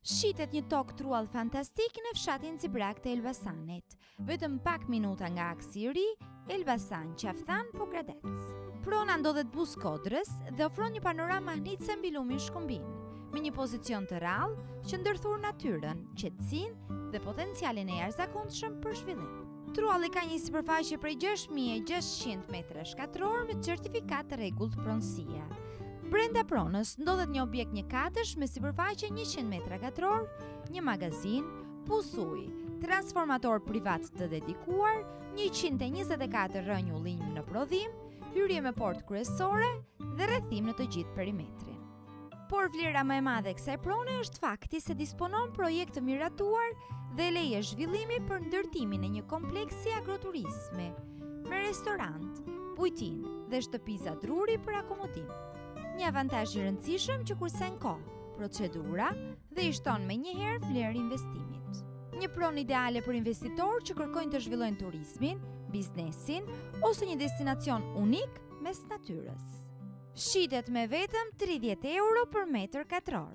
Shitet një tokë truall fantastik në fshatin Ciprak të Elbasanit. Vetëm pak minuta nga aksi i ri, Elbasan qaftan po gradec. Prona ndodhet buz Kodrës dhe ofron një panoramë mahnitse mbi lumin Shkumbin, me një pozicion të rrallë që ndërthur natyrën, qetësinë dhe potencialin e jashtëzakonshëm për zhvillim. Trualli ka një sipërfaqe prej 6600 m2 me certifikat rregullt pronësie. Brenda pronës ndodhet një objekt një katësh me sipërfaqe 100 m2, një magazin, pusuj, transformator privat të dedikuar, 124 rënju linj në prodhim, hyrje me port kryesore dhe rrethim në të gjithë perimetrin. Por vlera më e madhe e kësaj prone është fakti se disponon projekt të miratuar dhe leje zhvillimi për ndërtimin e një kompleksi agroturizmi, me restorant, bujtin dhe shtëpiza druri për akomodim. Një avantazh i rëndësishëm që kursen kohë, procedura dhe i shton me njëherë vlerë investimit. Një pronë ideale për investitorë që kërkojnë të zhvillojnë turizmin, biznesin ose një destinacion unik mes natyrës. Shitet me vetëm 30 euro për metër katror.